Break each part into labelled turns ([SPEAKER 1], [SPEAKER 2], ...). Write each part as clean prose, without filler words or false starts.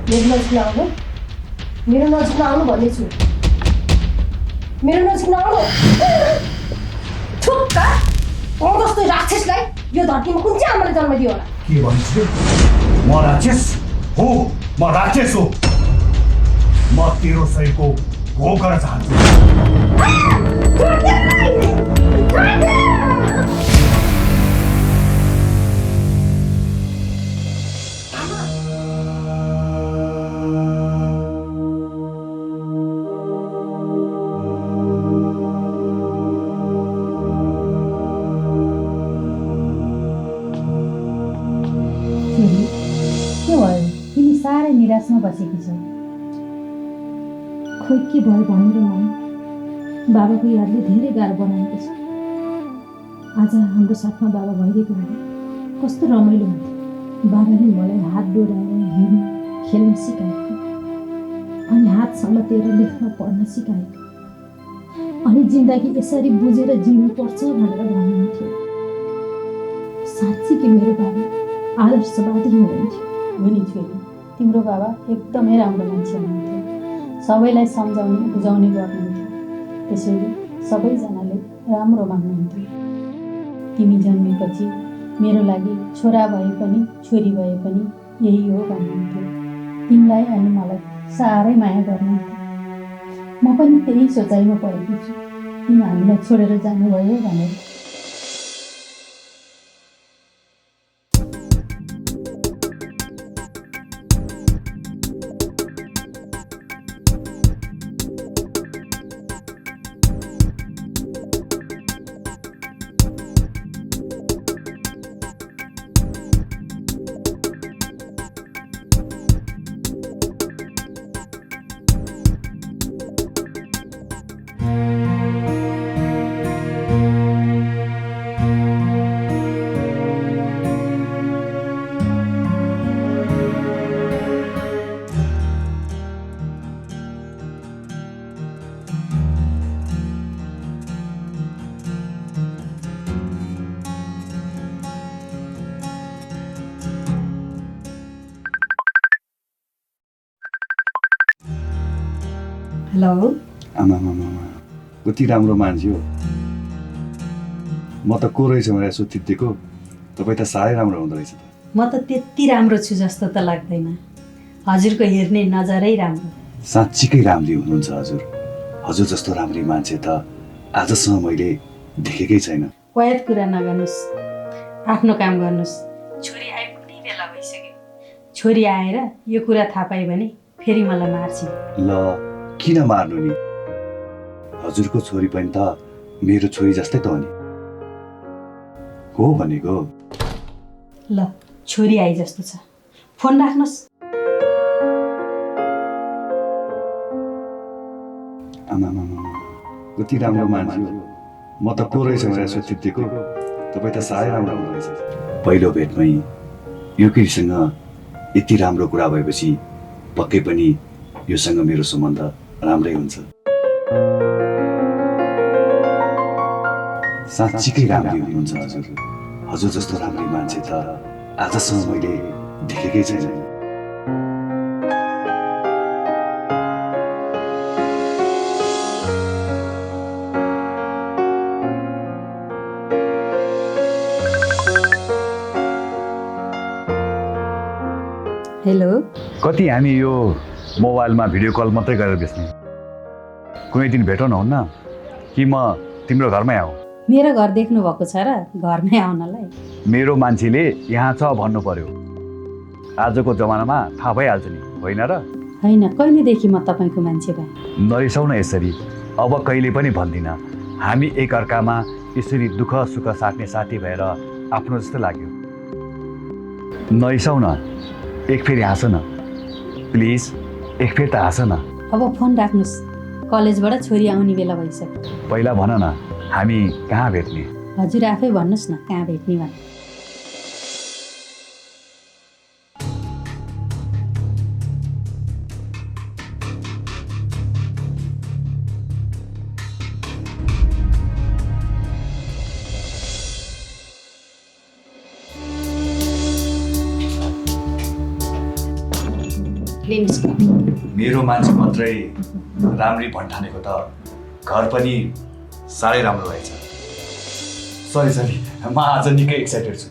[SPEAKER 1] मेरो नजिक नआउनु, मेरो नजिक नआउनु भन्दैछु। मेरो नजिक नआउनु। थुक्का जस्तो राक्षसलाई यो धरतीमा कुन चाहिँ आमाले जन्म दियो होला?
[SPEAKER 2] के भन्छु? म राक्षस हो, म राक्षस हो। म तेरो शरीरको भोग गर्न चाहन्छु।
[SPEAKER 3] के भयो? तिमी साह्रै निराशमा बसेकी छौ। खोइ के भयो भनेर मन बाबाको यादले धेरै गाह्रो बनाएको छ। आज हाम्रो साथमा बाबा भइदिएको भए कस्तो रमाइलो हुन्थ्यो। बाबाले मलाई हात डोराएर हिँड्न खेल्न सिकाएको, अनि हात समातेर लेख्न पढ्न सिकाएको, अनि जिन्दगी यसरी बुझेर जिउनुपर्छ भनेर भन्नुहुन्थ्यो। साँच्चै कि मेरो बाबा आदर्शवादी हुनुहुन्थ्यो।
[SPEAKER 4] हो नि छोरी, तिम्रो बाबा एकदमै राम्रो मान्छे हुनुहुन्थ्यो। सबैलाई सम्झाउने बुझाउने गर्नुहुन्थ्यो। त्यसैले सबैजनाले राम्रो मान्नुहुन्थ्यो। तिमी जन्मेपछि मेरो लागि छोरा भए पनि छोरी भए पनि यही हो भन्नुहुन्थ्यो। तिमीलाई अनि मलाई साह्रै माया गर्नुहुन्थ्यो। म पनि त्यही सोचाइमा परेकी छु, तिमी हामीलाई छोडेर जानुभयो भनेर।
[SPEAKER 3] हेलो।
[SPEAKER 5] आमा कति राम्रो मान्छे हो। म त को रहेछ भनेर सोधिदिएको, तपाईँ त साह्रै राम्रो हुँदो रहेछ।
[SPEAKER 3] म त त्यति राम्रो छु जस्तो त लाग्दैन। हजुरको हेर्ने नजरै राम्रो।
[SPEAKER 5] साँच्चीकै राम्री हुनुहुन्छ हजुर। हजुर जस्तो राम्री मान्छे त आजसम्म मैले देखेकै छैन।
[SPEAKER 3] वायद कुरा नगर्नुहोस्, आफ्नो काम गर्नुहोस्। छोरी आइपुग्ने बेला भइसक्यो। छोरी आएर यो कुरा थाहा पायो भने फेरि मलाई मार्छिन्।
[SPEAKER 5] ल किन मार्नु नि? हजुरको छोरी पनि त मेरो छोरी जस्तै त हो नि। हो भनेको।
[SPEAKER 3] ल छोरी आइ जस्तो छ, फोन राख्नुहोस्।
[SPEAKER 5] आमा कति राम्रो मान्छे हो। म त को रहेछ भनेर सोधिदिएको, तपाईँ त साह्रै राम्रो हुँदो रहेछ। पहिलो भेटमै यो केटीसँग यति राम्रो कुरा भएपछि पक्कै पनि योसँग मेरो सम्बन्ध राम्रै हुन्छ। साँच्चीकै राम्री हुनुहुन्छ हजुर। हजुर जस्तो राम्री मान्छे त आजसम्म मैले देखेकै छैन।
[SPEAKER 3] हेलो।
[SPEAKER 2] कति हामी यो मोबाइलमा भिडियो कल मात्रै गरेर बेच्ने? कुनै दिन भेटौँ न हुन्न कि? म तिम्रो घरमै आऊ।
[SPEAKER 3] मेरो घर देख्नु भएको छ र घरमै आउनलाई?
[SPEAKER 2] मेरो मान्छेले यहाँ छ भन्नु पर्यो। आजको जमानामा थाहा भइहाल्छ नि, होइन र?
[SPEAKER 3] होइन, कहिलेदेखि म तपाईँको मान्छे भएँ?
[SPEAKER 2] नरिसाउ न यसरी। अब कहिले पनि भन्दिनँ। हामी एकअर्कामा यसरी दुःख सुख साट्ने साथी भएर आफ्नो जस्तो लाग्यो। नरिसाउ न, एक फेरि हाँस न प्लिज, एक फेरि त हाँस न।
[SPEAKER 3] अब फोन राख्नुहोस्, कलेजबाट छोरी आउने बेला भइसक्यो।
[SPEAKER 2] पहिला भन न, हामी कहाँ भेट्ने?
[SPEAKER 3] हजुर आफै भन्नुहोस् न कहाँ भेट्ने भने।
[SPEAKER 4] लिनुहोस् कप।
[SPEAKER 5] मेरो मान्छे मात्रै राम्री भन्ठानेको त घर पनि साह्रै राम्रो रहेछ। सरी म आज निकै एक्साइटेड छु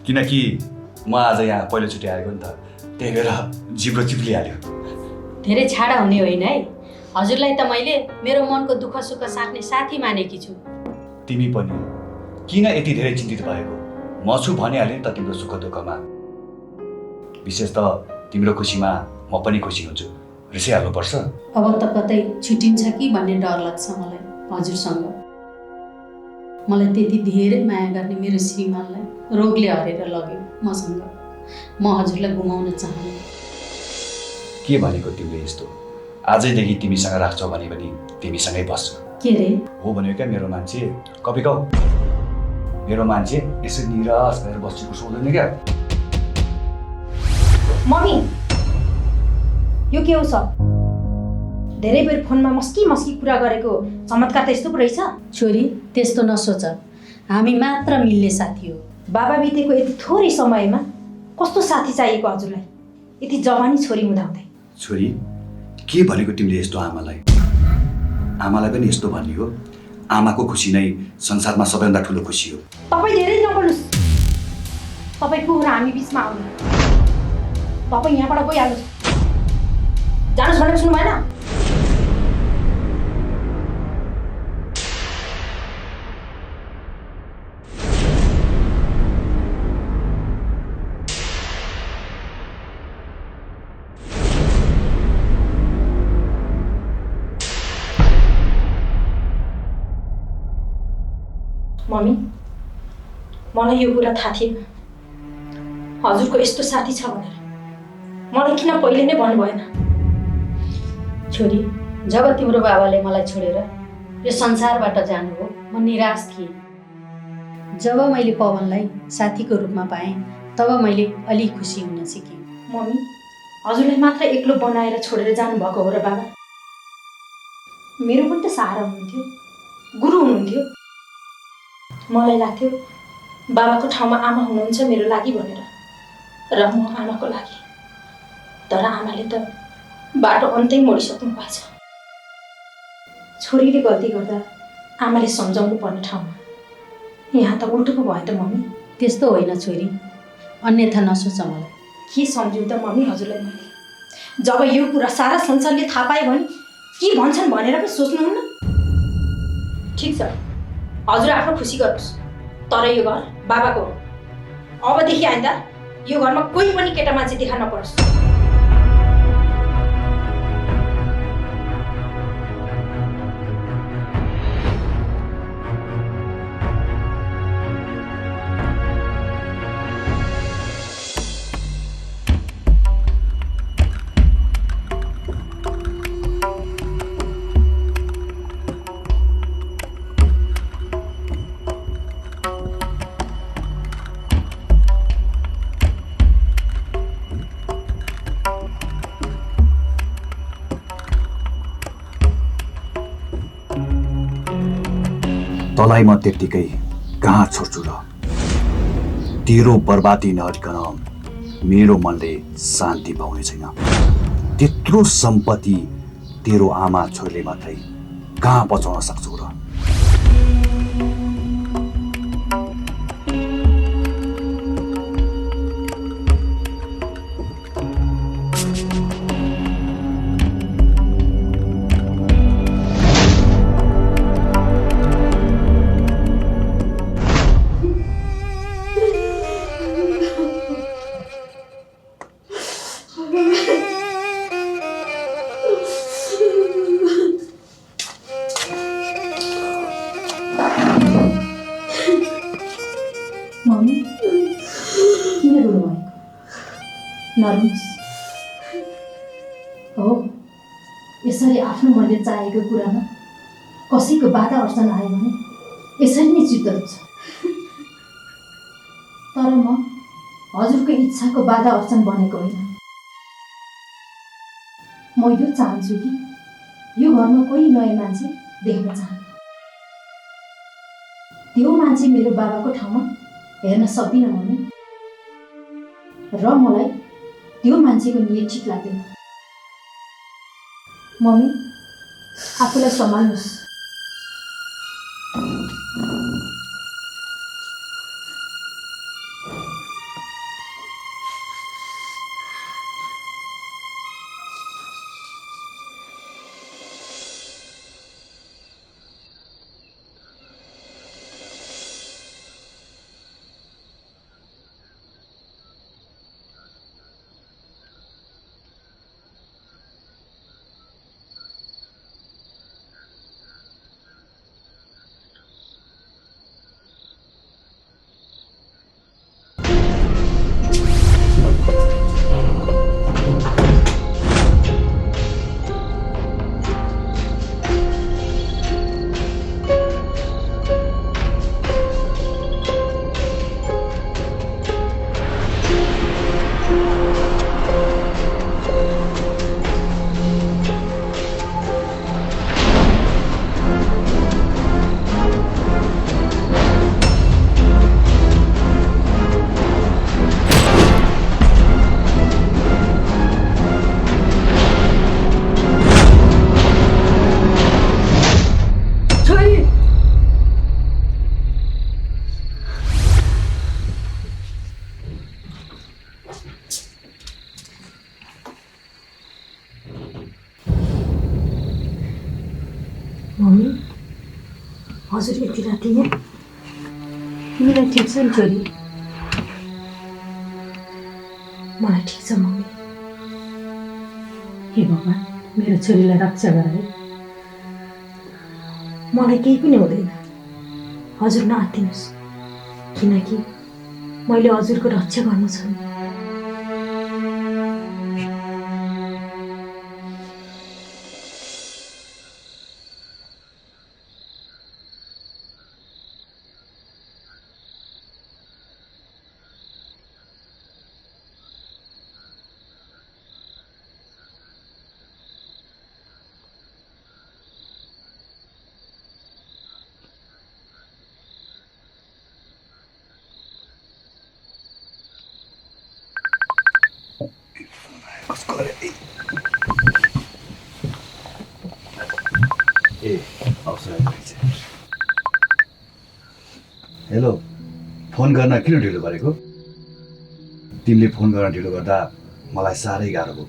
[SPEAKER 5] किनकि म आज यहाँ पहिलोचोटि आएको नि त, त्यही भएर जिब्रो चिप्लिहाल्यो।
[SPEAKER 4] धेरै छाडा हुने होइन है। हजुरलाई त मैले मेरो मनको दुःख सुख साट्ने साथी मानेकी छु।
[SPEAKER 5] तिमी पनि किन यति धेरै चिन्तित भएको? म छु भनिहालेँ नि त तिम्रो सुख दुःखमा। विशेष त तिम्रो खुसीमा म पनि खुसी हुन्छु। रिसाइहाल्नुपर्छ?
[SPEAKER 4] अब त कतै छुटिन्छ कि भन्ने डर लाग्छ मलाई हजुरसँग। मलाई त्यति धेरै माया गर्ने मेरो श्रीमानलाई रोगले हरेर लग्यो मसँग। म हजुरलाई गुमाउन चाहन्छु।
[SPEAKER 5] के भनेको तिमीले यस्तो? आजैदेखि तिमीसँग राख्छौ भने पनि तिमीसँगै बस्छु।
[SPEAKER 4] के रे?
[SPEAKER 5] हो भन्यो क्या मेरो मान्छे। कपिकाउ मेरो मान्छे यसो निराश भएर बसेको सुन्दैन क्या।
[SPEAKER 3] मम्मी यो के हो सब? धेरै बेर फोनमा मस्की कुरा गरेको चमत्कार त यस्तो पो रहेछ?
[SPEAKER 4] छोरी त्यस्तो नसोच, हामी मात्र मिल्ने साथी हो।
[SPEAKER 3] बाबा बितेको यति थोरै समयमा कस्तो साथी चाहिएको हजुरलाई, यति जवानी छोरी हुँदाहुँदै?
[SPEAKER 5] छोरी के भनेको तिमीले यस्तो? आमालाई पनि यस्तो भन्ने हो? आमाको खुसी नै संसारमा सबैभन्दा ठुलो खुसी हो।
[SPEAKER 3] तपाईँ धेरै नबोल्नुहोस्। तपाईँको र हामी बिचमा आउनु। तपाईँ यहाँबाट गइहाल्नुहोस्। जानुहोस् भनेको सुन्नु भएन? मम्मी मलाई यो कुरा थाहा थिएन हजुरको यस्तो साथी छ भनेर। मलाई किन पहिले नै भन्नु भएन?
[SPEAKER 4] छोरी जब तिम्रो बाबाले मलाई छोडेर यो संसारबाट जानुभयो म निराश थिएँ। जब मैले पवनलाई साथीको रूपमा पाएँ तब मैले अलि खुसी हुन सिकेँ।
[SPEAKER 3] मम्मी हजुरलाई मात्र एक्लो बनाएर छोडेर जानुभएको हो र बाबा? मेरो पनि त सहारा हुनुहुन्थ्यो, गुरु हुनुहुन्थ्यो। मलाई लाग्थ्यो बाबाको ठाउँमा आमा हुनुहुन्छ मेरो लागि भनेर, र म आमाको लागि। तर आमाले त बाटो अन्तै मोडिसक्नु भएछ। छोरीले गल्ती गर्दा आमाले सम्झाउनु पर्ने ठाउँमा यहाँ त उल्टो पो भयो त मम्मी।
[SPEAKER 4] त्यस्तो होइन छोरी, अन्यथा नसोच मलाई।
[SPEAKER 3] के सम्झिउँ त मम्मी हजुरलाई मैले? जब यो कुरा सारा संसारले थाहा पायो भने के भन्छन् भनेर पनि सोच्नुहुन्न? ठिक छ हजुर आफ्नो खुसी गर्नुहोस्, तर यो घर बाबाको हो। अबदेखि आइन्दा यो घरमा कोही पनि केटा मान्छे देखा नपरोस्।
[SPEAKER 5] तँलाई म त्यत्तिकै कहाँ छोड्छु र? तेरो बर्बादी नअटिकन मेरो मनले शान्ति पाउने छैन। त्यत्रो सम्पत्ति तेरो आमा छोरीले मात्रै कहाँ बचाउन सक्छौ र?
[SPEAKER 3] मम्मी किन रुनु भएको? नर्नुहोस्। हो यसरी आफ्नो मनले चाहेको कुरामा कसैको बाधा अर्चना आयो भने यसरी नै चित्त दुख्छ। तर म हजुरको इच्छाको बाधा अर्चन बनेको होइन। म यो चाहन्छु कि यो घरमा कोही नयाँ मान्छे देख्न चाहन्छु। त्यो मान्छे मेरो बाबाको ठाउँमा हेर्न सक्दिनँ मम्मी, र मलाई त्यो मान्छेको नियत ठिक लाग्दैन। मम्मी आफूलाई सम्हाल्नुहोस्। मम्मी हजुर यति राति यहाँ तिमीलाई ठिक छ नि छोरी? मलाई ठिक छ मम्मी।
[SPEAKER 4] हे भगवान् मेरो छोरीलाई रक्षा गर है।
[SPEAKER 3] मलाई केही पनि हुँदैन, हजुर नआत्तिनुहोस्, किनकि मैले हजुरको रक्षा गर्नु छ नि।
[SPEAKER 5] हेलो, फोन गर्न किन ढिलो गरेको? तिमीले फोन गर्न ढिलो गर्दा मलाई साह्रै गाह्रो भयो।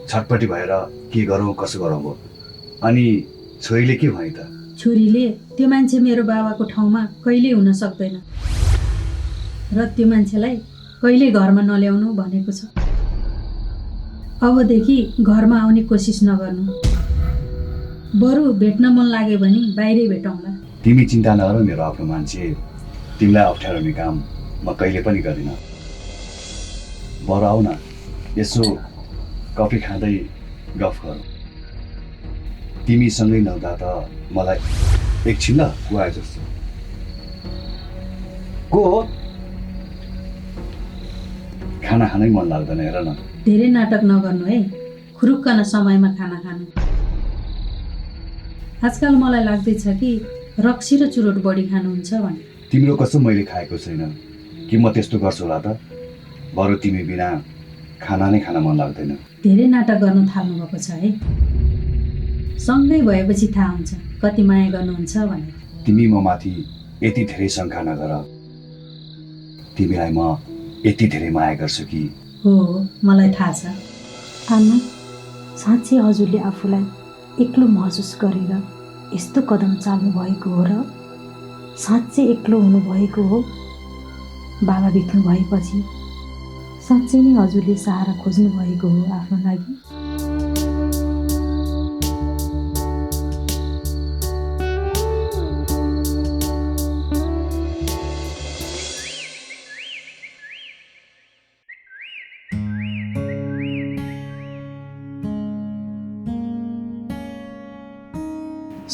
[SPEAKER 5] छटपटी भएर के गरौँ कसो गरौँ भयो। अनि छोरीले के भने त?
[SPEAKER 4] छोरीले त्यो मान्छे मेरो बाबाको ठाउँमा कहिल्यै हुन सक्दैन र त्यो मान्छेलाई कहिल्यै घरमा नल्याउनु भनेको छ। अबदेखि घरमा आउने कोसिस नगर्नु, बरु भेट्न मन लाग्यो भने बाहिरै भेटौँला।
[SPEAKER 5] तिमी चिन्ता नगर मेरो आफ्नो मान्छे, तिमीलाई अप्ठ्यारो हुने काम म कहिले पनि गर्दिनँ। बरु आऊ न, यसो कफी खाँदै गफ गरौँ। तिमीसँगै नहुँदा त मलाई एकछिन ल को आयो जस्तो। को हो? खाना खानै मन लाग्दैन हेर न।
[SPEAKER 4] धेरै नाटक नगर्नु है, खुरुक्कन समयमा खाना खानु। आजकल मलाई लाग्दैछ कि रक्सी र चुरोट बढी खानुहुन्छ भने।
[SPEAKER 5] तिम्रो कसो मैले खाएको छैन कि म त्यस्तो गर्छु होला त? बरु तिमी बिना खाना नै खान मन लाग्दैन।
[SPEAKER 4] धेरै नाटक गर्नु थाल्नु भएको छ है। सँगै भएपछि थाहा हुन्छ कति माया गर्नुहुन्छ भने।
[SPEAKER 5] तिमी म माथि यति धेरै शङ्का नगर। तिमीलाई म यति धेरै माया गर्छु कि।
[SPEAKER 4] हो, मलाई थाहा छ।
[SPEAKER 3] आमा, साँच्चै हजुरले आफूलाई एक्लो महसुस गरेर यस्तो कदम चाल्नु भएको हो र? साँच्चै एक्लो हुनुभएको हो? बाबा बित्नु भएपछि साँच्चै नै हजुरले सहारा खोज्नु भएको हो आफ्नो लागि?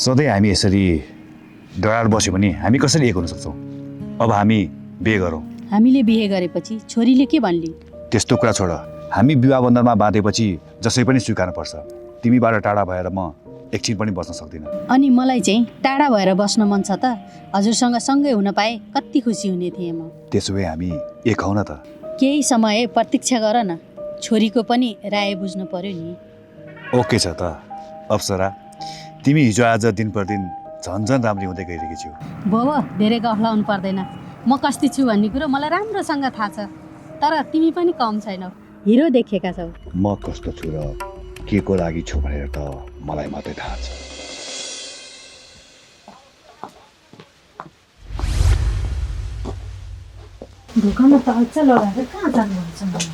[SPEAKER 2] सधैँ हामी यसरी डराएर बस्यो भने हामी कसरी एक हुन सक्छौँ? अब हामी बिहे गरौँ।
[SPEAKER 4] हामीले बिहे गरेपछि छोरीले के भन्ली?
[SPEAKER 2] त्यस्तो कुरा छोड, हामी विवाह बन्धनमा बाँधेपछि जसै पनि स्वीकार्नुपर्छ। तिमीबाट टाढा भएर म एकछिन पनि बस्न सक्दिनँ।
[SPEAKER 4] अनि मलाई चाहिँ टाढा भएर बस्न मन छ त। हजुरसँग सँगै हुन पाए कति खुसी हुने थिएँ म।
[SPEAKER 2] त्यसो भए हामी एक हौ न त?
[SPEAKER 4] केही समय प्रतीक्षा गर न, छोरीको पनि राय बुझ्नु पर्यो नि।
[SPEAKER 2] ओके छ त,
[SPEAKER 5] अप्सरा तिमी हिजो आज दिन प्रतिदिन झन् झन् राम्री हुँदै गइरहेकी छौ।
[SPEAKER 4] बाबा धेरै गफ लाउनु पर्दैन, म कस्ती छु भन्ने कुरो मलाई राम्रोसँग थाहा छ। तर तिमी पनि कम छैनौ, हिरो देखेका छौ।
[SPEAKER 5] म कस्तो छु र के को लागि छु भनेर त मलाई मात्रै थाहा छ।
[SPEAKER 3] ढोकामा त अल्छा लगाएर कहाँ जानुहुन्छ मलाई?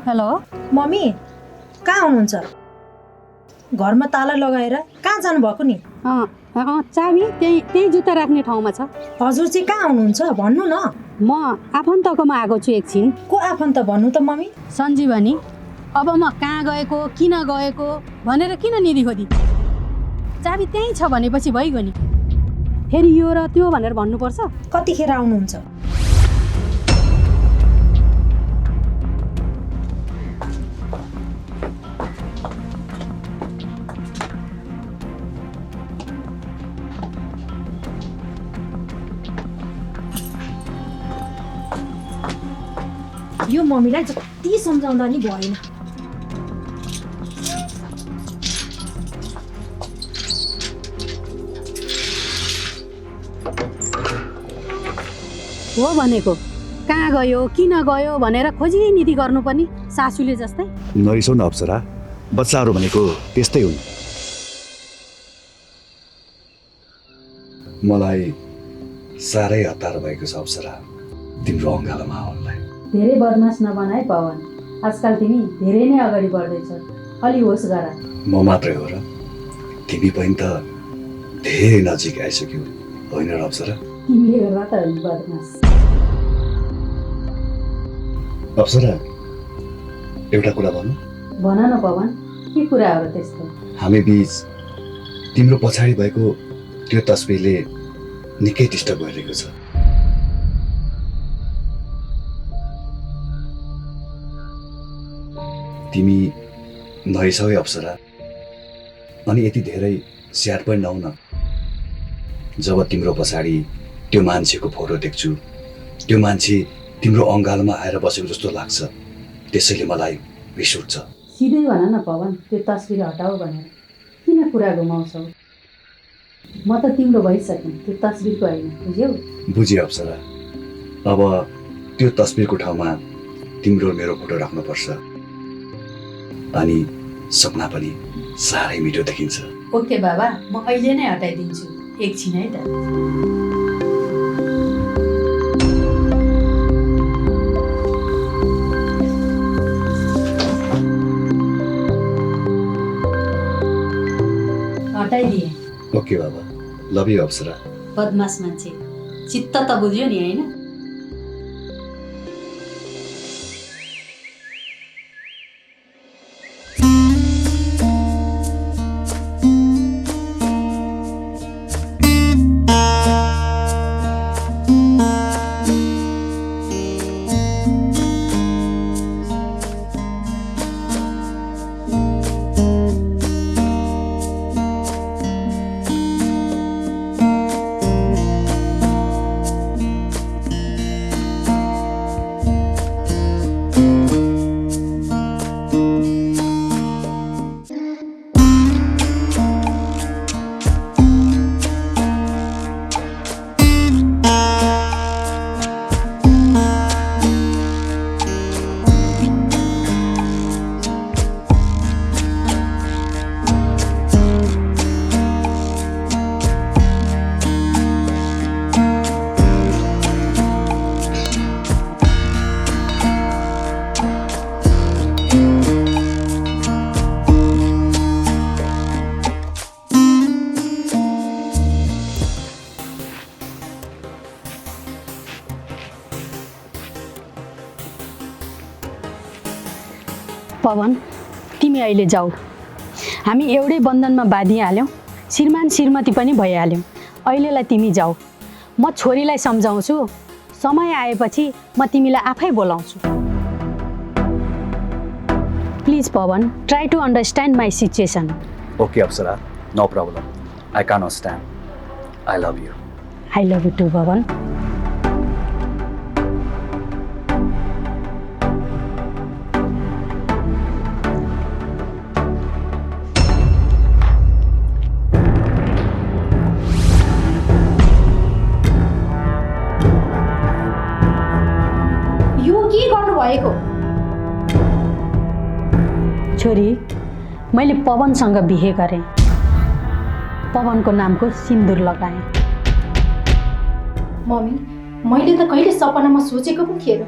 [SPEAKER 4] हेलो
[SPEAKER 3] मम्मी कहाँ हुनुहुन्छ? घरमा ताला लगाएर कहाँ जानुभएको नि?
[SPEAKER 4] चाबी त्यही जुत्ता राख्ने ठाउँमा छ।
[SPEAKER 3] हजुर चाहिँ कहाँ हुनुहुन्छ भन्नु न।
[SPEAKER 4] म आफन्तकोमा आएको छु एकछिन।
[SPEAKER 3] को आफन्त भन्नु त मम्मी?
[SPEAKER 4] सञ्जीवनी। अब म कहाँ गएको किन गएको भनेर किन निरी खोदी? चाबी त्यहीँ छ भनेपछि भइगयो नि, फेरि यो र त्यो भनेर भन्नुपर्छ?
[SPEAKER 3] कतिखेर आउनुहुन्छ? यो मम्मीलाई जति सम्झाउँदा नि भएन।
[SPEAKER 4] हो भनेको कहाँ गयो किन गयो भनेर खोजी नीति गर्नुपर्ने सासूले जस्तै।
[SPEAKER 5] नरिसौ न अप्सरा, बच्चाहरू भनेको त्यस्तै हुन्। मलाई साह्रै हतार भएको छ अप्सरा तिम्रो अङ्गालोमा आउनलाई।
[SPEAKER 4] धेरै बदमास नबनाए पवन, आजकल तिमी धेरै नै अगाडि बढ्दैछौ, अलि होस गर।
[SPEAKER 5] म मात्रै हो र, तिमी पनि त धेरै नजिक आइसक्यौ होइन र अप्सरा?
[SPEAKER 4] तिमीले गर्दा त अलि बदमास।
[SPEAKER 5] अप्सरा एउटा कुरा भनौँ?
[SPEAKER 4] भन न पवन, के कुरा हो र त्यस्तो?
[SPEAKER 5] हामी बीच तिम्रो पछाडि भएको त्यो तस्बिरले निकै डिस्टर्ब गरिरहेको छ। तिमी नरिसाउ है अप्सरा, अनि यति धेरै स्याड पनि नहुन। जब तिम्रो पछाडि त्यो मान्छेको फोटो देख्छु, त्यो मान्छे तिम्रो अङ्गालोमा आएर बसेको जस्तो लाग्छ, त्यसैले मलाई रिस उठ्छ।
[SPEAKER 4] सिधै भन न पवन, त्यो तस्बिर हटाऊ भनेर किन कुरा घुमाउँछौ? म त तिम्रो भइसकेँ, त्यो तस्बिरको होइन, बुझ्यौ?
[SPEAKER 5] बुझेँ अप्सरा, अब त्यो तस्बिरको ठाउँमा तिम्रो मेरो फोटो राख्नुपर्छ, अनि सपना पनि साह्रै मिठो देखिन्छ।
[SPEAKER 4] ओके बाबा, म अहिले नै हटाइदिन्छु, एकछिन है त। हटाइदिए।
[SPEAKER 5] ओके बाबा, लभ यु अप्सरा।
[SPEAKER 4] बदमास मान्छे, चित्त त बुझ्यो नि होइन? पवन, तिमी अहिले जाऊ। हामी एउटै बन्धनमा बाँधिहाल्यौँ, श्रीमान श्रीमती पनि भइहाल्यौँ। अहिलेलाई तिमी जाऊ, म छोरीलाई सम्झाउँछु, समय आएपछि म तिमीलाई आफै बोलाउँछु। Please Pawan try to understand my situation.
[SPEAKER 5] Okay Apsara, no problem, I can understand. I love you.
[SPEAKER 4] I love you too Pawan.
[SPEAKER 3] यो के गर्नुभएको?
[SPEAKER 4] छोरी, मैले पवनसँग बिहे गरेँ। पवनको नामको सिन्दुर लगाएँ।
[SPEAKER 3] मम्मी, मैले त कहिले सपनामा सोचेको पनि थिएन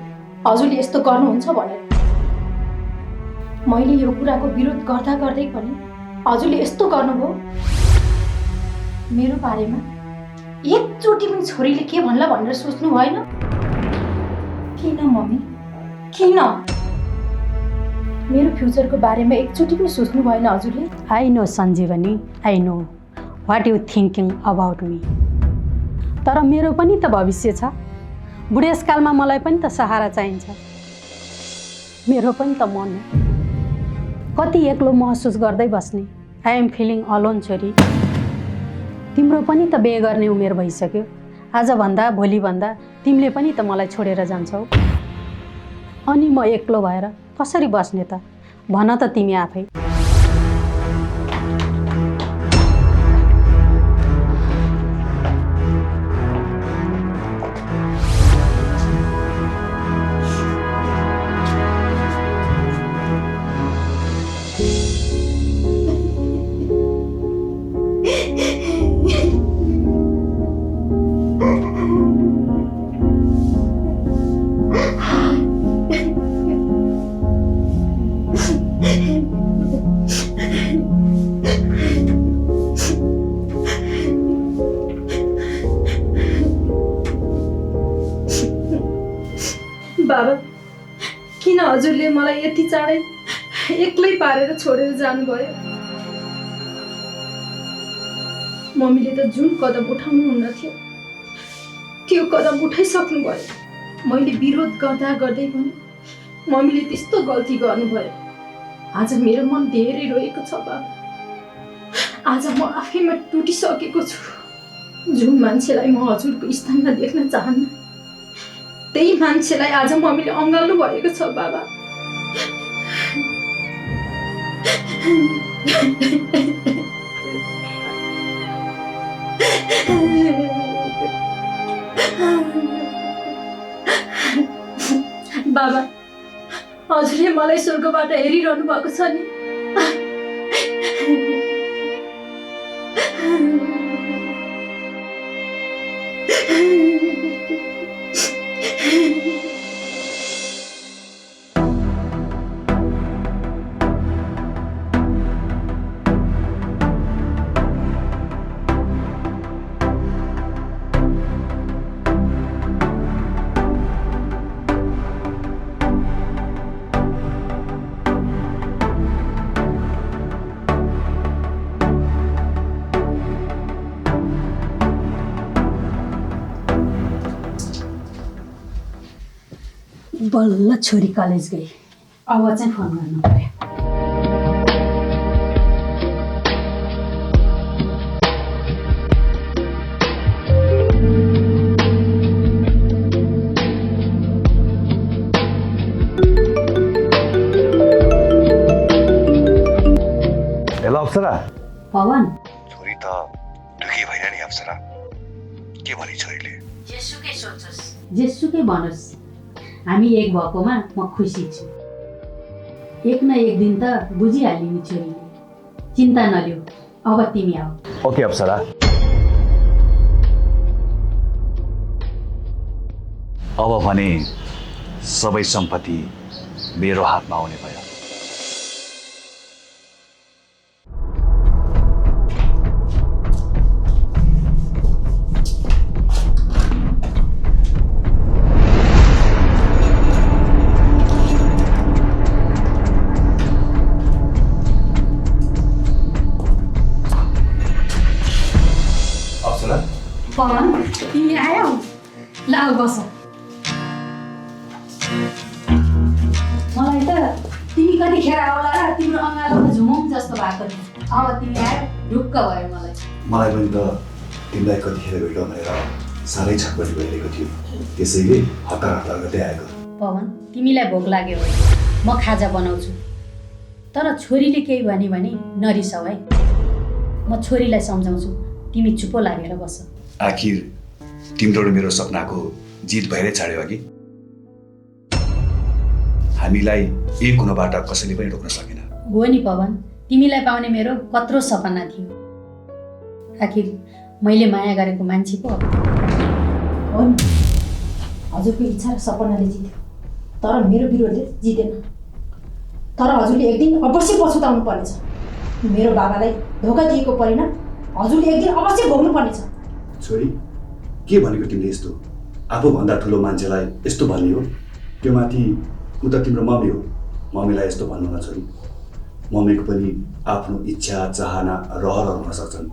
[SPEAKER 3] हजुरले यस्तो गर्नुहुन्छ भनेर। मैले यो कुराको विरोध गर्दा गर्दै पनि हजुरले यस्तो गर्नुभयो। मेरो बारेमा एकचोटि पनि छोरीले के भन्ला भनेर सोच्नु भएन? किन मम्मी, किन? मेरो फ्युचरको बारेमा एकचोटि पनि सोच्नु भएन हजुरले?
[SPEAKER 4] I know Sanjeevani, I know what you thinking about me. तर मेरो पनि त भविष्य छ। बुढेसकालमा मलाई पनि त सहारा चाहिन्छ। मेरो पनि त मन हो। कति एक्लो महसुस गर्दै बस्ने। आई एम फिलिङ अलोन छोरी। तिम्रो पनि त बिहे गर्ने उमेर भइसक्यो। आजभन्दा भोलिभन्दा तिमीले पनि त मलाई छोडेर जान्छौ। अनि म एक्लो भएर कसरी बस्ने त? भन त तिमी आफै।
[SPEAKER 3] बाबा, किन हजुरले मलाई यति चाँडै एक्लै पारेर छोडेर जानुभयो? मम्मीले त जुन कदम उठाउनुहुन्न थियो त्यो कदम उठाइसक्नुभयो। मैले विरोध गर्दा गर्दै पनि मम्मीले त्यस्तो गल्ती गर्नुभयो। आज मेरो मन धेरै रोएको छ बाबा। आज म आफैमा टुटिसकेको छु। जुन मान्छेलाई म हजुरको स्थानमा देख्न चाहन्न त्यही मान्छेलाई आज मम्मीले अँगाल्नु भएको छ बाबा। बाबा, हजुरले मलाई स्वर्गबाट हेरिरहनु भएको छ नि।
[SPEAKER 4] बल्ल छोरी कलेज गई। अब चाहिँ फोन गर्नु पर्यो।
[SPEAKER 5] हेलो अप्सरा।
[SPEAKER 4] पवन,
[SPEAKER 5] छोरी त दुखी भएन नि अप्सरा? के भने छोरीले?
[SPEAKER 4] जेसुकै सोचोस्, जेसुकै भनोस्, हामी एक भएकोमा म खुसी छु। एक न एक दिन त बुझिहाल्यो नि छोरीले। चिन्ता नलिऊ, अब तिमी आऊ।
[SPEAKER 5] ओके अप्सरा। अब भने सबै सम्पत्ति मेरो हातमा आउने भयो।
[SPEAKER 3] पवन, तिमी आयौ? ल बस।
[SPEAKER 4] मलाई त तिमी कतिखेर आउला र तिम्रो अँगालोमा झुमुम जस्तो भएको थियो। अब तिमी आयो ढुक्क भयो मलाई।
[SPEAKER 5] मलाई पनि त तिमीलाई कतिखेर भेटौँ भनेर साह्रै छटपटी भइरहेको थियो, त्यसैले हतार हतार गर्दै आएको।
[SPEAKER 4] पवन, तिमीलाई भोक लाग्यो भने म खाजा बनाउँछु, तर छोरीले केही भन्यो भने नरिसाऊ है। म छोरीलाई सम्झाउँछु, तिमी चुप्पो लागेर बस।
[SPEAKER 5] आखिर तिम्रो र मेरो सपनाको जित भएरै छाड्यो अघि। हामीलाई एक हुनबाट कसैले पनि रोक्न सकेन।
[SPEAKER 4] हो नि पवन, तिमीलाई पाउने मेरो कत्रो सपना थियो। आखिर मैले माया गरेको मान्छे पो
[SPEAKER 3] हो नि, हजुरको इच्छा र सपनाले जित्यो, तर मेरो विरोधले जितेन। तर हजुरले एक दिन अवश्य पछुताउनु पर्नेछ। मेरो बाबालाई धोका दिएको परिणाम हजुरले एक दिन अवश्य भोग्नु पर्नेछ।
[SPEAKER 5] छोरी, के भनेको तिमीले यस्तो? आफूभन्दा ठुलो मान्छेलाई यस्तो भन्ने हो? त्यो माथि ऊ त तिम्रो मम्मी हो, मम्मीलाई यस्तो भन्नु न छोरी। मम्मीको पनि आफ्नो इच्छा चाहना रहरहरू हुन सक्छन्,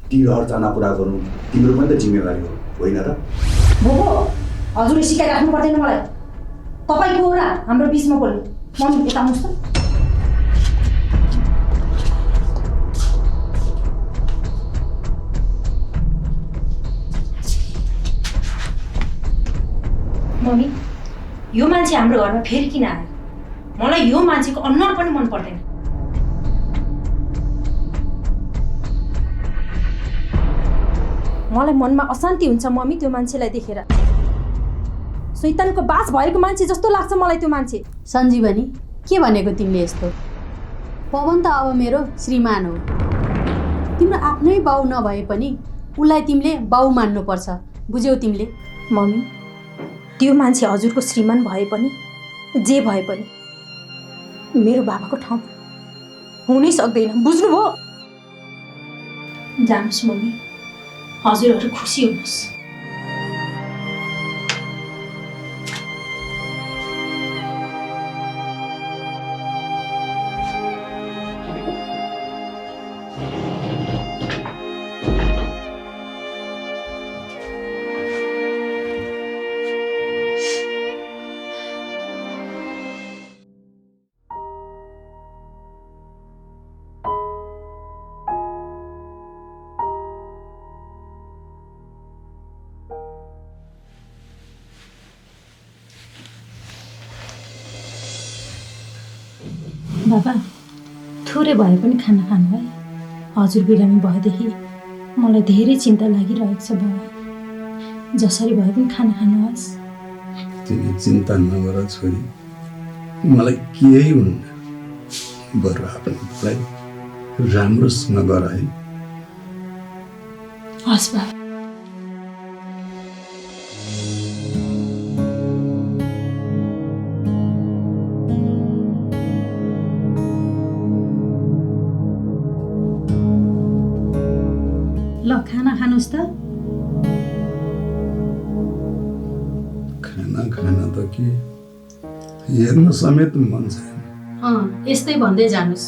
[SPEAKER 5] ती रहर चाहना पुरा गर्नु तिम्रो पनि त जिम्मेवारी हो, होइन र?
[SPEAKER 3] भोगो, हजुरले सिकाइराख्नु पर्दैन मलाई। तपाईँको हो र हाम्रो बिचमा बोल्नु। मम्मी यता आउनुहोस् त। मम्मी, यो मान्छे हाम्रो घरमा फेरि किन आयो? मलाई यो मान्छेको अनुहार पनि मन पर्दैन। मलाई मनमा अशान्ति हुन्छ मम्मी त्यो मान्छेलाई देखेर। शैतानको बास भएको मान्छे जस्तो लाग्छ मलाई त्यो मान्छे।
[SPEAKER 4] सञ्जीवनी, के भनेको तिमीले यस्तो? पवन त अब मेरो श्रीमान हो। तिम्रो आफ्नै बाउ नभए पनि उसलाई तिमीले बाउ मान्नुपर्छ, बुझ्यौ तिमीले?
[SPEAKER 3] मम्मी, त्यो मान्छे हजुरको श्रीमान भए पनि जे भए पनि मेरो बाबाको ठाउँमा हुनै सक्दैन, बुझ्नुभयो? जानुहोस् मम्मी, हजुरहरू खुसी हुनुहोस्।
[SPEAKER 6] बाबा, थोरै भए पनि खाना खानु है। हजुर बिरामी भएदेखि मलाई धेरै चिन्ता लागिरहेको छ बाबा। जसरी भए पनि खाना खानुहोस्।
[SPEAKER 7] तिमी चिन्ता नगर छोरी, मलाई केही हुन्न। बरु आफ्नोलाई राम्रोसँग गर है।
[SPEAKER 6] हस् बाबा। ल खाना खानुहोस् त।
[SPEAKER 7] खाना खाना त के, हेर्न समेत मन छैन।
[SPEAKER 4] यस्तै भन्दै जानुहोस्।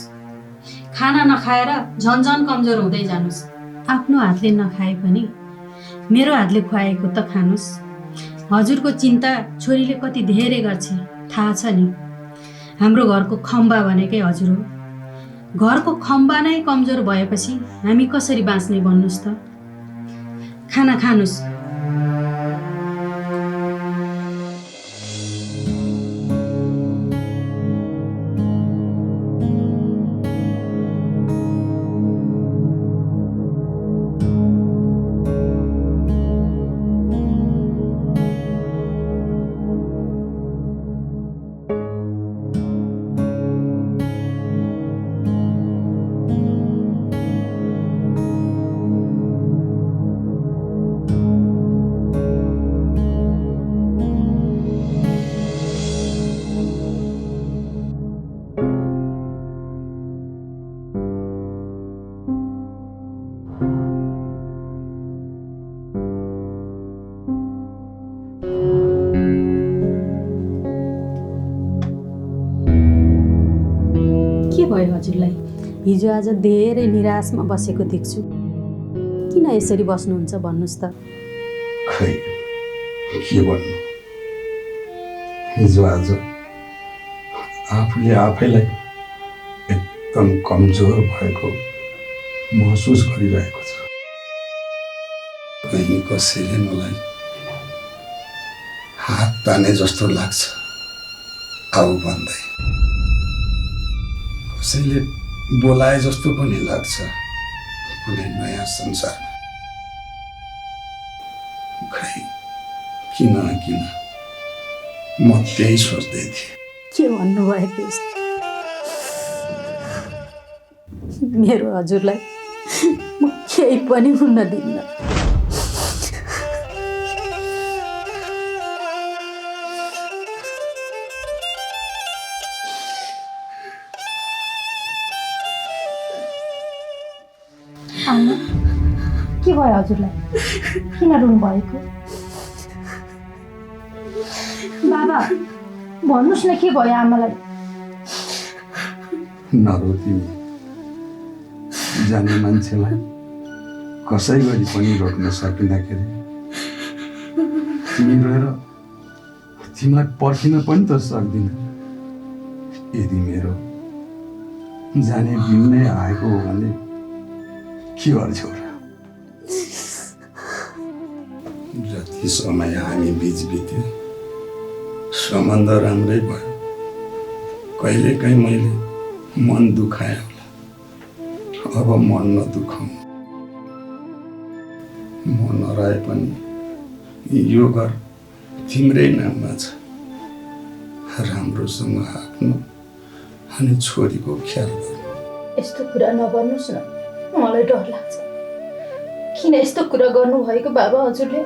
[SPEAKER 4] खाना नखाएर झन्झन कमजोर हुँदै जानुहोस्। आफ्नो हातले नखाए पनि मेरो हातले खुवाएको त खानुहोस्। हजुरको चिन्ता छोरीले कति धेरै गर्छ थाहा छ नि। हाम्रो घरको खम्बा भनेकै हजुर हो। घरको खम्बा नै कमजोर भएपछि हामी कसरी बाँच्ने भन्नुहोस् त। खाना खानुहोस्। के भयो हजुरलाई? हिजो आज धेरै निराशमा बसेको देख्छु। किन यसरी बस्नुहुन्छ भन्नुहोस् त।
[SPEAKER 7] खै के भन्नु, हिजो आज आफूले आफैलाई एकदम कमजोर भएको महसुस गरिरहेको छु। कहीँ कसैले मलाई हात ताने जस्तो लाग्छ आऊ भन्दै, कसैले बोलाए जस्तो पनि लाग्छ कुनै नयाँ संसारमा। खै किन किन म त्यही सोच्दै थिएँ।
[SPEAKER 4] के भन्नुभएको यस्तो? मेरो हजुरलाई म केही पनि हुन दिन्न।
[SPEAKER 3] आमा के भयो हजुरलाई? किन रुनु भएको? बाबा भन्नुहोस् न के भयो आमालाई?
[SPEAKER 7] नरो तिमी, जाने मान्छेलाई कसै गरी पनि रोक्न सकिन के अरे। तिमी रोएर तिमीलाई पर्खिन पनि त सक्दिन। यदि मेरो जाने दिन नै आएको हो भने के गर्छौ र? जति समय हामी बिच बित्यो सम्बन्ध राम्रै भयो। कहिलेकाहीँ मैले मन दुखाएँ होला, अब मन नदुखाउँ। म नरहे पनि यो घर तिम्रै नाममा छ। राम्रोसँग आफ्नो अनि छोरीको ख्याल गर्नु।
[SPEAKER 3] यस्तो कुरा नगर्नुहोस् न, मलाई डर लाग्छ। किन यस्तो कुरा गर्नुभएको बाबा हजुरले?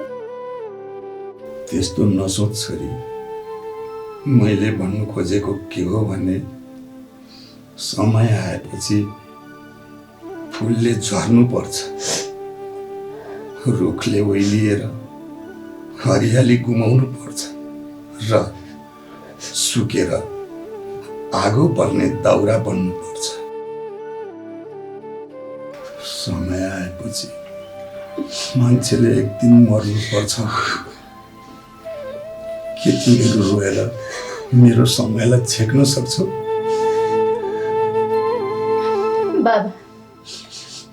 [SPEAKER 7] त्यस्तो नसोच छोरी। मैले भन्नु खोजेको के हो भने समय आएपछि फुलले झर्नु पर्छ, रुखले ओइलिएर हरियाली गुमाउनु पर्छ र सुकेर आगो बल्ने दाउरा बन्नु पर्छ। समय आएपछि मान्छेले एक दिन मर्नु पर्छ। के तिमीहरू रोएर मेरो समयलाई छेक्न सक्छौ?
[SPEAKER 3] बाबा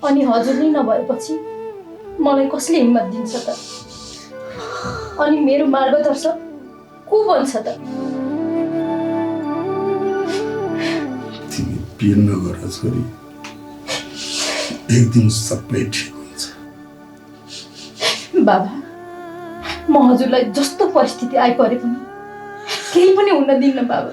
[SPEAKER 3] अनि हजुर नै नभएपछि मलाई कसले हिम्मत दिन्छ त? अनि मेरो मार्गदर्शक को बन्छ त?
[SPEAKER 7] तिमी पिर नगर छोरी, एक दिन सबै ठिक हुन्छ।
[SPEAKER 3] बाबा म हजुरलाई जस्तो परिस्थिति आइपरे पनि केही पनि हुन दिन्न बाबा।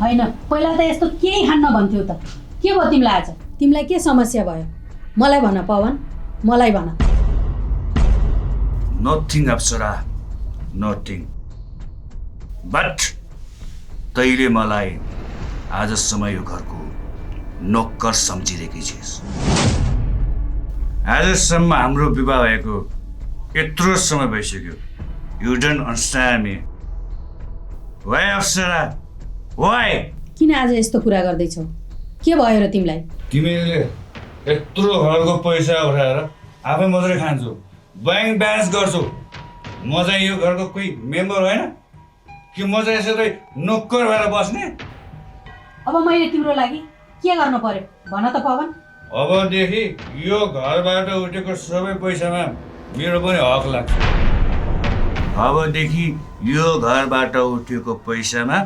[SPEAKER 4] होइन, पहिला त यस्तो केही खान्न भन्थ्यौ त। के भयो तिमीलाई आज? तिमीलाई के समस्या भयो? मलाई भन पवन, मलाई भन।
[SPEAKER 2] Nothing Apsara, nothing. बट तैँले मलाई आजसम्म यो घरको नोकर सम्झिरहेकी छिस्। आजसम्म हाम्रो विवाह भएको यत्रो समय भइसक्यो। You don't understand me. Why Apsara, why?
[SPEAKER 4] किन आज यस्तो कुरा गर्दैछौ? के भयो र तिमीलाई?
[SPEAKER 2] तिमीले यत्रो घरको पैसा उठाएर आफै मात्रै खान्छौ, ब्याङ्क ब्यालेन्स गर्छौ। म चाहिँ यो घरको कोही मेम्बर होइन कि म चाहिँ यसरी नोकर भएर बस्ने?
[SPEAKER 4] अब मैले तिम्रो लागि के गर्नु पर्यो भन त पवन?
[SPEAKER 2] अबदेखि यो घरबाट उठेको सबै पैसामा मेरो पनि हक लाग्छ। अबदेखि यो घरबाट उठेको पैसामा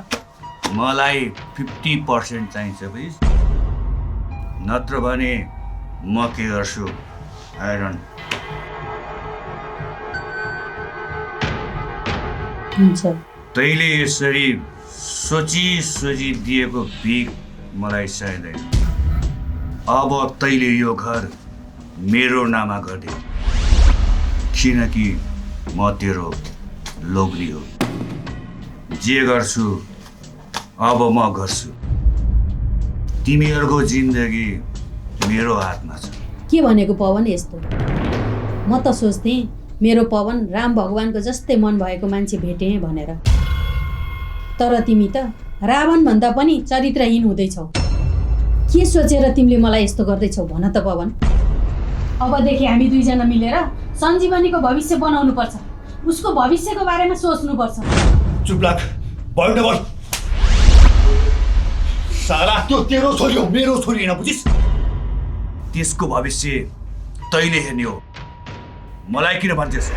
[SPEAKER 2] मलाई 50% चाहिन्छ प्लिज। नत्र भने म के गर्छु आइरन।
[SPEAKER 4] हुन्छ।
[SPEAKER 2] तैँले यसरी सोची दिएको भिख मलाई चाहिँदैन। अब तैँले यो घर मेरो नाममा गरिदियो, किनकि म तेरो लोग्ने हो। जे गर्छु अब म गर्छु। तिमीहरूको जिन्दगी मेरो हातमा छ।
[SPEAKER 4] के भनेको पवन यस्तो? म त सोच्थेँ मेरो पवन राम भगवानको जस्तै मन भएको मान्छे भेटेँ भनेर, तर तिमी त रावण भन्दा पनि चरित्रहीन हुँदैछौ। के सोचेर तिमीले मलाई यस्तो गर्दैछौ भन त पवन? अबदेखि हामी दुईजना मिलेर सञ्जीवनीको भविष्य बनाउनु पर्छ, उसको भविष्यको बारेमा सोच्नुपर्छ।
[SPEAKER 2] चुप लाग, भयो न बोल। साला त्यो तेरो छोरी हो, मेरो छोरी होइन, बुझिस्? त्यसको भविष्य तैँले हेर्ने हो, मलाई किन भन्छस्?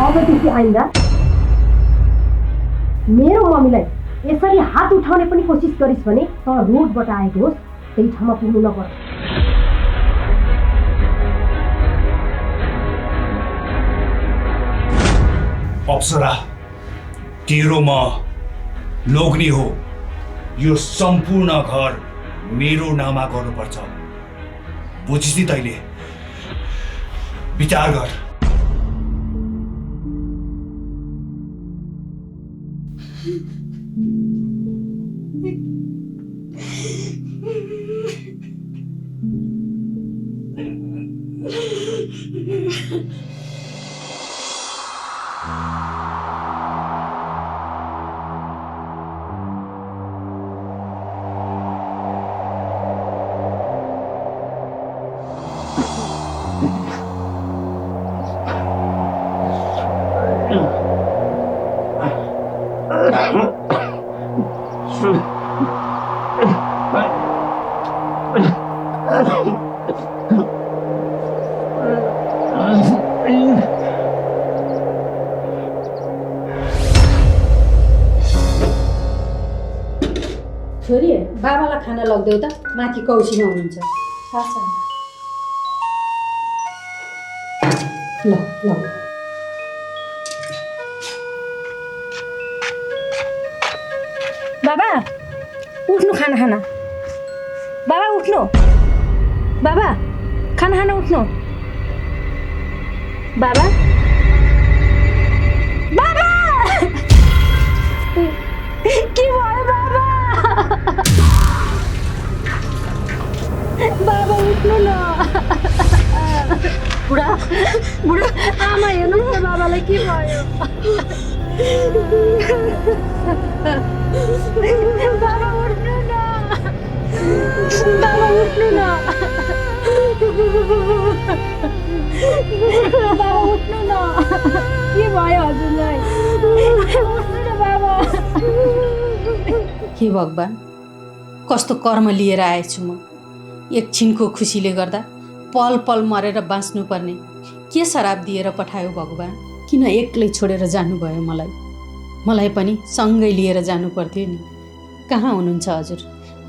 [SPEAKER 1] अबदेखि आइन्दा मेरो मम्मीलाई यसरी हात उठाउने पनि कोसिस गरिस् भने त रोडबाट आएको होस्, त्यही ठाउँमा पुग्नु नपर्छ।
[SPEAKER 2] अप्सरा, तेरो म लोग्ने हो। यो सम्पूर्ण घर मेरो नाममा गर्नुपर्छ, बुझिस् नि तैँले? विचार गर।
[SPEAKER 4] छोरी, बाबालाई खाना लगिदेऊ त, माथि कौसीमा हुनुहुन्छ। ल ल
[SPEAKER 6] बाबा उठ्नु, खाना खाना। बाबा उठ्नु, बाबा खाना खाना, उठ्नु। बाबा बाबा के भयो बाबा? बाबा उठ्नु न। बुढा बुढा आमा हेर्नुहोस् न, बाबालाई के भयो? बाबा उठ्नु न, बाबा उठ्नु न, बाबा उठ्नु न। के भयो हजुरलाई? उठ्नु न बाबा।
[SPEAKER 4] हे भगवान्, कस्तो कर्म लिएर आएछु म। एकछिनको खुसीले गर्दा पल पल मरेर बाँच्नुपर्ने के श्राप दिएर पठायो भगवान्? किन एक्लै छोडेर जानुभयो मलाई? मलाई पनि सँगै लिएर जानु पर्थ्यो नि। कहाँ हुनुहुन्छ हजुर?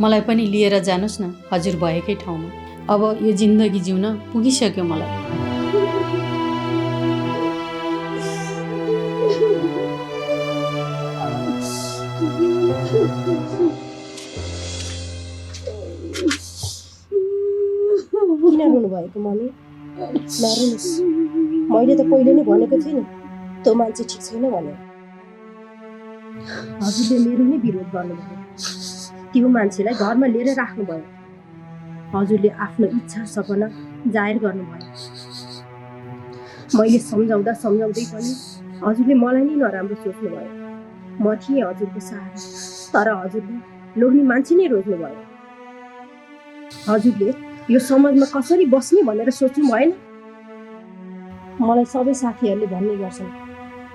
[SPEAKER 4] मलाई पनि लिएर जानुहोस् न हजुर भएकै ठाउँमा। अब यो जिन्दगी जिउन पुगिसक्यो मलाई।
[SPEAKER 1] किन रुनु भएको मम्मी? नरुनुहोस्, मैले त पहिले नै भनेको थिएँ नि त्यो मान्छे ठिक छैन भनेर। हजुरले मेरो नै विरोध गर्नुभयो, त्यो मान्छेलाई घरमा लिएर राख्नुभयो। हजुरले आफ्नो इच्छा सपना जाहेर गर्नुभयो। मैले सम्झाउँदा सम्झाउँदै पनि हजुरले मलाई नै नराम्रो सोच्नुभयो। म थिएँ हजुरको सहारा, तर हजुरले लोग्ने मान्छे नै रोज्नुभयो। हजुरले यो समाजमा कसरी बस्ने भनेर सोच्नु भएन। मलाई सबै साथीहरूले भन्ने गर्छन्,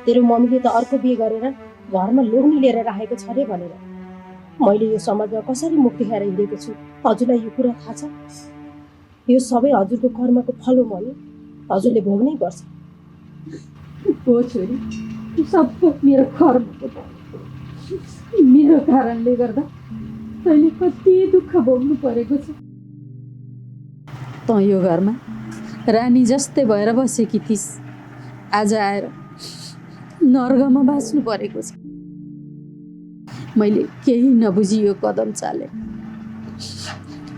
[SPEAKER 1] तेरो मम्मीले त अर्को बिहे गरेर घरमा लोग्ने लिएर राखेको छ रे भनेर। मैले यो समाजमा कसरी मुख देखाएर हिँडेको छु, हजुरलाई यो कुरा थाहा छ? यो सबै हजुरको कर्मको फल हो मम्मी, हजुरले भोग्नै पर्छ।
[SPEAKER 3] हो छोरी, सब मेरो कर्मको फल। मेरो कारणले गर्दा तैँले कति दुःख भोग्नु परेको छ।
[SPEAKER 4] तँ यो घरमा रानी जस्तै भएर बसेकी थिइस्, आज आएर नर्गमा बाँच्नु परेको छ। मैले केही नबुझी यो कदम चाले।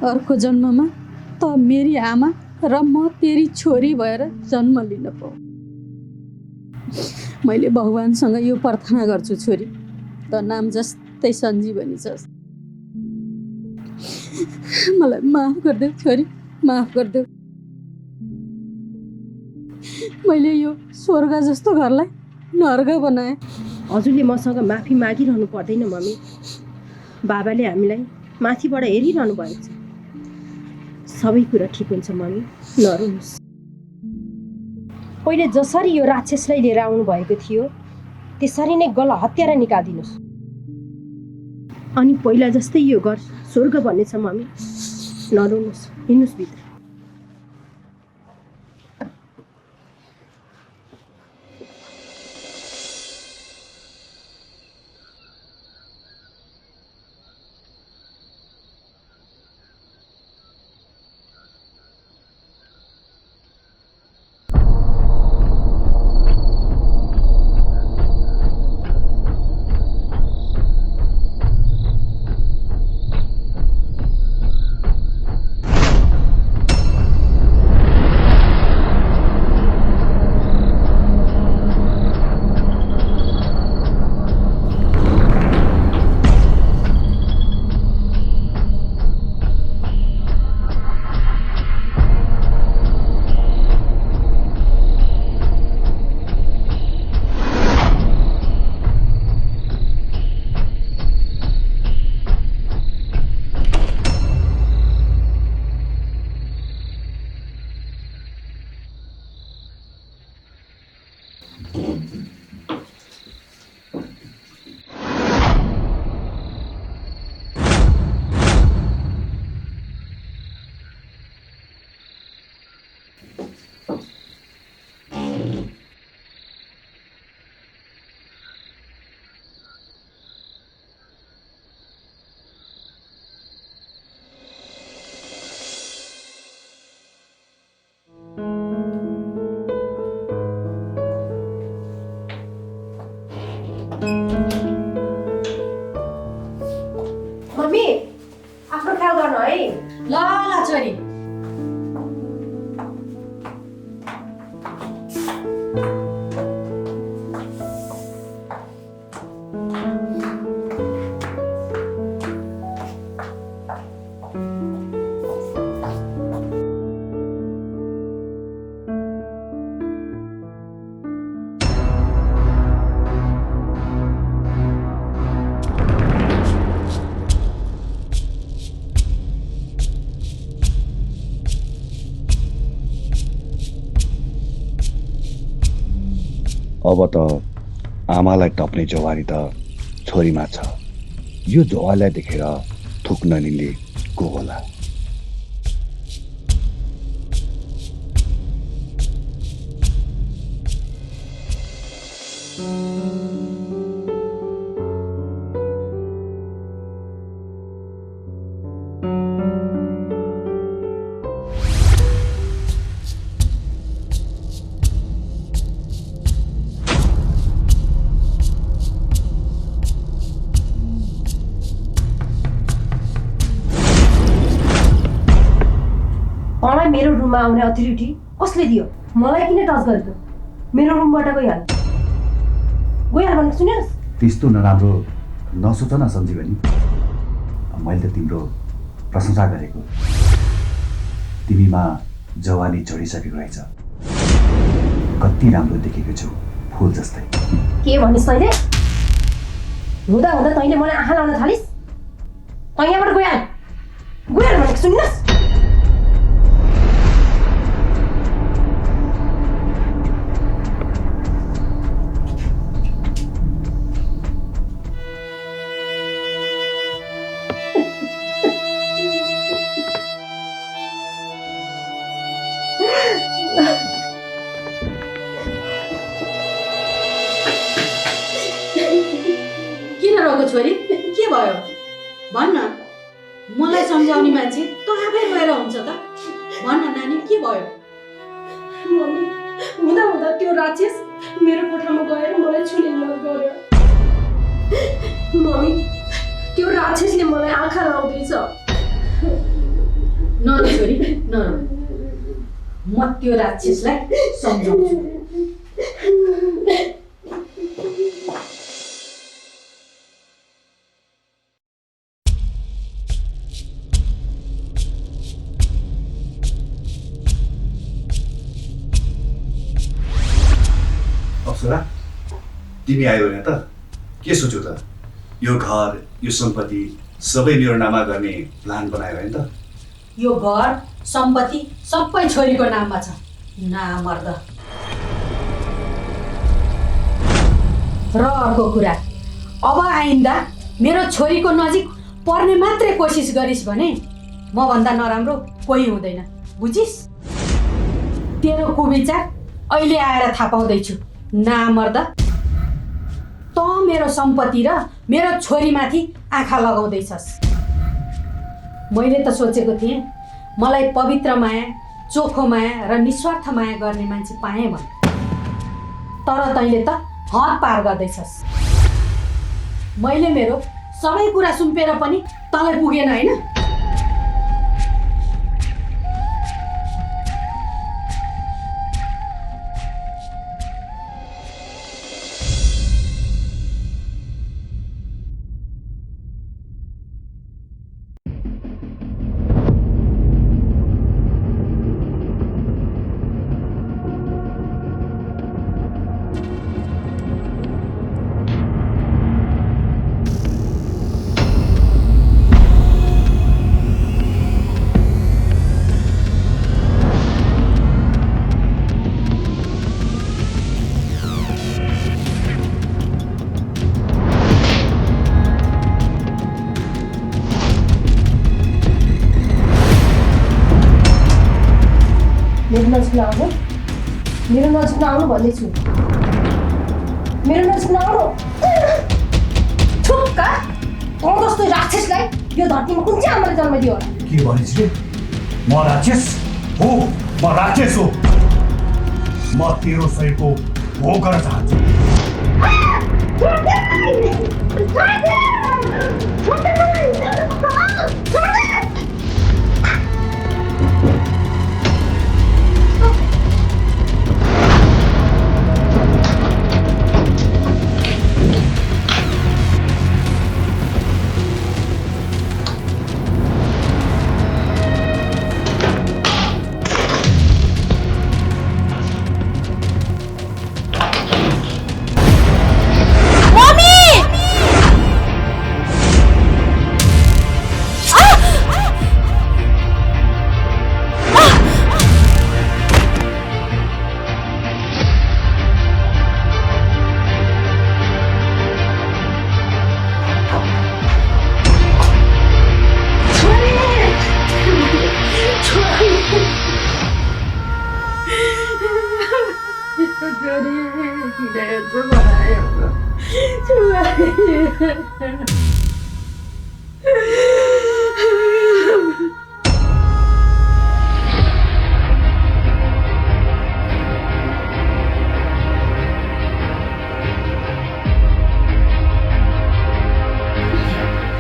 [SPEAKER 4] अर्को जन्ममा त मेरी आमा र म तेरी छोरी भएर जन्म लिन पाऊँ। मैले भगवानसँग यो प्रार्थना गर्छु, छोरी त नाम जस्तै सञ्जीवनी छस्। मलाई माफ गरिदेऊ छोरी, माफ गरिदेऊ। मैले यो स्वर्ग जस्तो घरलाई नर्ग बनाएँ।
[SPEAKER 1] हजुरले मसँग माफी मागिरहनु पर्दैन मम्मी। बाबाले हामीलाई माथिबाट हेरिरहनु भएको छ। सबै कुरा ठिक हुन्छ मम्मी, नरुनुहोस्। पहिले जसरी यो राक्षसलाई लिएर आउनु भएको थियो त्यसरी नै गला हत्यारा निकालिदिनुहोस्। अनि पहिला जस्तै यो घर स्वर्ग बन्नेछ मम्मी, नरुनुहोस्, हिँड्नुहोस् भित्र। मम्मी, आफ्नो ख्याल गर्नु है।
[SPEAKER 4] ल ल छोरी।
[SPEAKER 5] अब त आमालाई टप्ने जवारी त छोरीमा छ। यो जवारीलाई देखेर थुक्न निले को होला?
[SPEAKER 1] तँलाई मेरो रुममा आउने अथोरिटी कसले दियो? मलाई किन टच गरेको? मेरो रुमबाट गइहाल भनेको सुनेस्?
[SPEAKER 5] त्यस्तो नराम्रो नसोच न सञ्जीवनी। मैले त तिम्रो प्रशंसा गरेको। तिमीमा जवानी चढिसकेको रहेछ। कति राम्रो देखेको छु, फुल जस्तै।
[SPEAKER 1] के भनिस् तैँले? हुँदा हुँदा तैँले मलाई आँखा लाउन थालिस्? तँ यहाँबाट गइहाल भनेको सुन्नुहोस्।
[SPEAKER 4] किन रोको छोरी? के भयो भन्न? मलाई सम्झाउने मान्छे त आफै गएर हुन्छ त। भन नानी के भयो?
[SPEAKER 1] मम्मी हुँदा हुँदा त्यो राक्षस मेरो कोठामा गएर मलाई छुने हिम्मत गर्यो। मम्मी त्यो राक्षसले मलाई आँखा लाउँदैछ।
[SPEAKER 4] नरो छोरी नरो, म त्यो राक्षसलाई सम्झाउँछु।
[SPEAKER 5] अप्सरा तिमी आयो भने त के सोच्यौ त? यो घर यो सम्पत्ति सबै मेरो नाममा गर्ने प्लान बनायो भने त?
[SPEAKER 4] यो घर सम्पत्ति सबै छोरीको नाममा छ। नामर्द। र अर्को कुरा, अब आइन्दा मेरो छोरीको नजिक पर्ने मात्रै कोसिस गरिस् भने म भन्दा नराम्रो कोही हुँदैन, बुझिस्? तेरो कुविचार अहिले आएर थाहा पाउँदैछु। नामर्द, त मेरो सम्पत्ति र मेरो छोरीमाथि आँखा लगाउँदैछस्। मैले त सोचेको थिएँ मलाई पवित्र माया, चोखो माया र निस्वार्थ माया गर्ने मान्छे पाएँ भने, तर तैँले त हद पार गर्दैछस्। मैले मेरो सबै कुरा सुम्पेर पनि तँलाई पुगेन होइन?
[SPEAKER 1] मेरो नजिक नआउनु भन्दैछु। मेरो नजिक नआउनु। ठुक्का तँ जस्तो राक्षसलाई यो धरतीमा कुन चाहिँ आमाले जन्म दियो होला?
[SPEAKER 5] के भनिस् रे? म राक्षस हो? म राक्षस हो? म तेरो शरीरको भोग गर्न चाहन्छु।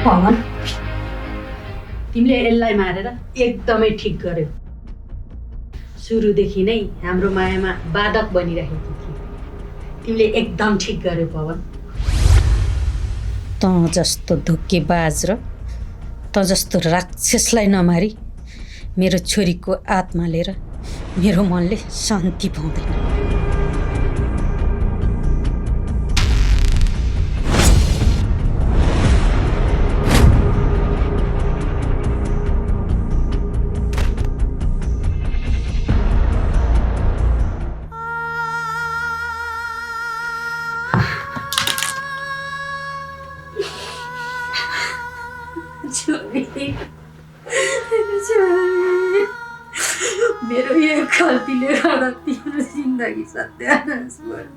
[SPEAKER 4] पवन, तिमीले यसलाई मारेर एकदमै ठिक गर्यौ। सुरुदेखि नै हाम्रो मायामा बाधक बनिरहेकी थिए। तिमीले एकदम ठिक गर्यौ पवन।
[SPEAKER 8] तँ जस्तो धोकेबाज र तँ जस्तो राक्षसलाई नमारी मेरो छोरीको आत्मा लिएर मेरो मनले शान्ति पाउँदैन।
[SPEAKER 4] मेरो यो गल्तीले गर्दा तिम्रो जिन्दगी सत्यानाश भयो।